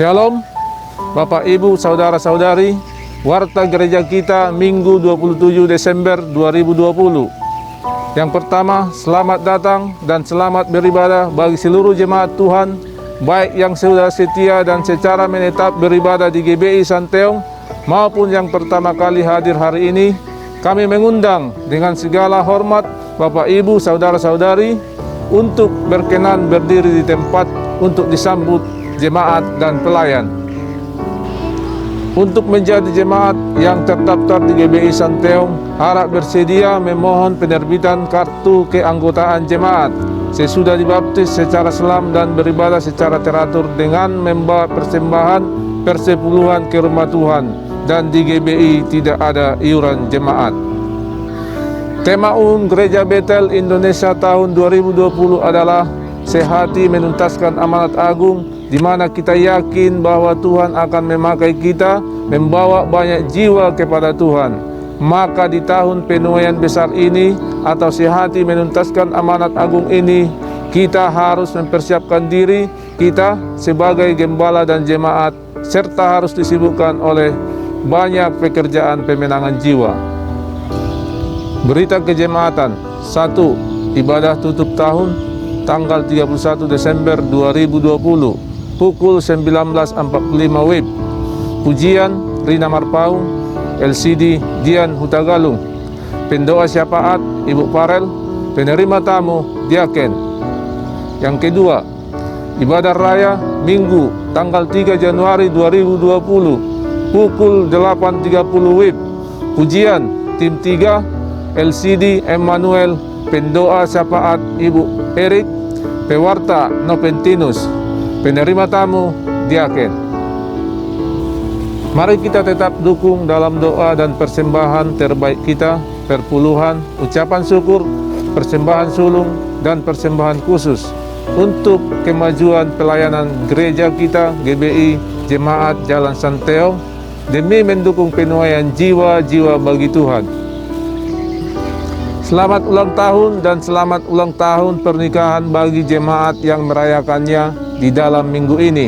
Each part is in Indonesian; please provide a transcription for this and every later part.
Shalom, Bapak Ibu, Saudara-saudari, warta gereja kita Minggu 27 Desember 2020. Yang pertama, selamat datang dan selamat beribadah bagi seluruh jemaat Tuhan, baik yang sudah setia dan secara menetap beribadah di GBI Santeong, maupun yang pertama kali hadir hari ini. Kami mengundang dengan segala hormat Bapak Ibu, Saudara-saudari untuk berkenan berdiri di tempat untuk disambut jemaat dan pelayan. Untuk menjadi jemaat yang terdaftar di GBI Santeong, harap bersedia memohon penerbitan kartu keanggotaan jemaat sesudah dibaptis secara Islam dan beribadah secara teratur dengan membawa persembahan persepuluhan ke rumah Tuhan, dan di GBI tidak ada iuran jemaat. Tema umum Gereja Betel Indonesia tahun 2020 adalah sehati menuntaskan amanat agung, di mana kita yakin bahwa Tuhan akan memakai kita membawa banyak jiwa kepada Tuhan. Maka di tahun penuaian besar ini atau sehati menuntaskan amanat agung ini, kita harus mempersiapkan diri kita sebagai gembala dan jemaat, serta harus disibukkan oleh banyak pekerjaan pemenangan jiwa. Berita kejemaatan: 1. Ibadah tutup tahun tanggal 31 Desember 2020 pukul 19.45 WIB. Pujian Rina Marpaung, LCD Dian Hutagalung. Pendoa syafaat Ibu Farel. Penerima tamu Diaken. Yang kedua, ibadah raya Minggu tanggal 3 Januari 2020 pukul 8.30 WIB. Pujian Tim 3 LCD Emmanuel. Pendoa syafaat Ibu Erik. Pewarta Noventinus. Penerima tamu Diaken. Mari kita tetap dukung dalam doa dan persembahan terbaik kita, perpuluhan, ucapan syukur, persembahan sulung, dan persembahan khusus untuk kemajuan pelayanan gereja kita GBI Jemaat Jalan Santeong, demi mendukung penuaian jiwa-jiwa bagi Tuhan. Selamat ulang tahun dan selamat ulang tahun pernikahan bagi jemaat yang merayakannya di dalam minggu ini.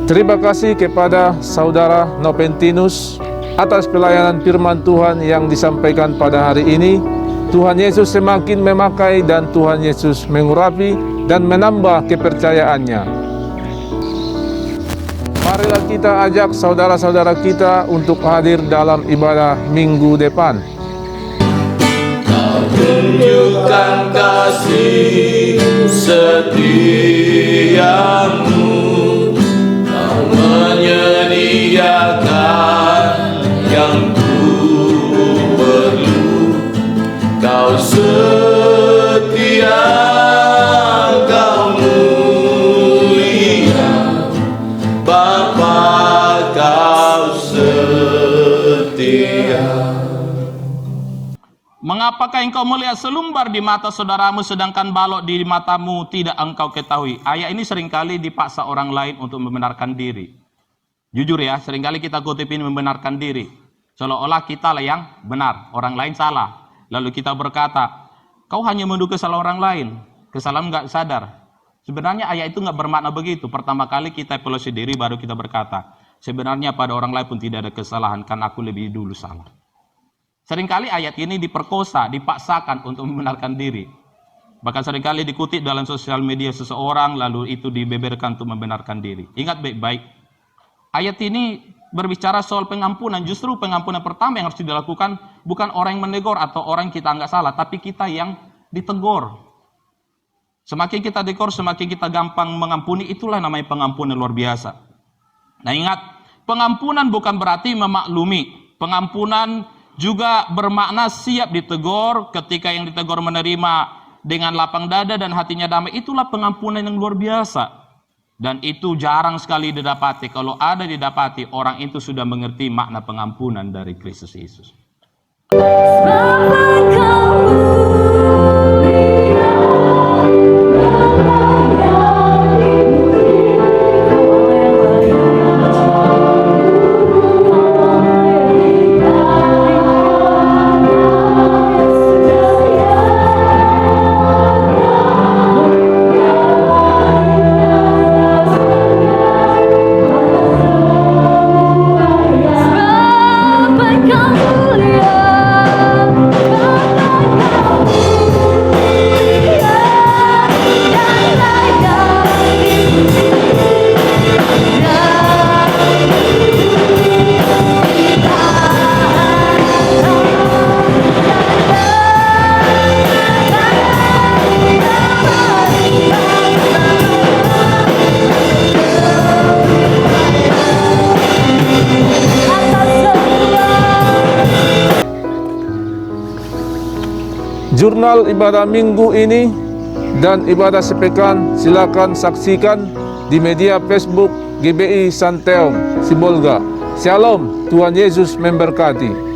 Terima kasih kepada Saudara Noventinus atas pelayanan firman Tuhan yang disampaikan pada hari ini. Tuhan Yesus semakin memakai dan Tuhan Yesus mengurapi dan menambah kepercayaannya. Marilah kita ajak saudara-saudara kita untuk hadir dalam ibadah minggu depan. Kau tunjukkan kasih setiamu, menyediakan yang ku perlu. Kau setia, kau mulia, Bapa, kau setia. Mengapakah engkau melihat selumbar di mata saudaramu sedangkan balok di matamu tidak engkau ketahui? Ayat ini seringkali dipaksa orang lain untuk membenarkan diri. Jujur ya, seringkali kita kutip ini membenarkan diri. Seolah-olah kita lah yang benar, orang lain salah. Lalu kita berkata, kau hanya menduga salah orang lain, kesalahan nggak sadar. Sebenarnya ayat itu nggak bermakna begitu. Pertama kali kita evaluasi diri, baru kita berkata, sebenarnya pada orang lain pun tidak ada kesalahan, karena aku lebih dulu salah. Seringkali ayat ini diperkosa, dipaksakan untuk membenarkan diri. Bahkan seringkali dikutip dalam sosial media seseorang, lalu itu dibeberkan untuk membenarkan diri. Ingat baik-baik. Ayat ini berbicara soal pengampunan. Justru pengampunan pertama yang harus dilakukan bukan orang yang menegur atau orang kita anggap salah, tapi kita yang ditegur. Semakin kita dekor, semakin kita gampang mengampuni, itulah namanya pengampunan luar biasa. Nah ingat, Pengampunan bukan berarti memaklumi. Pengampunan juga bermakna siap ditegur. Ketika yang ditegur menerima dengan lapang dada dan hatinya damai, itulah pengampunan yang luar biasa. Dan itu jarang sekali didapati. Kalau ada didapati, orang itu sudah mengerti makna pengampunan dari Kristus Yesus. Jurnal ibadah minggu ini dan ibadah sepekan silakan saksikan di media Facebook GBI Santeong Sibolga. Shalom, Tuhan Yesus memberkati.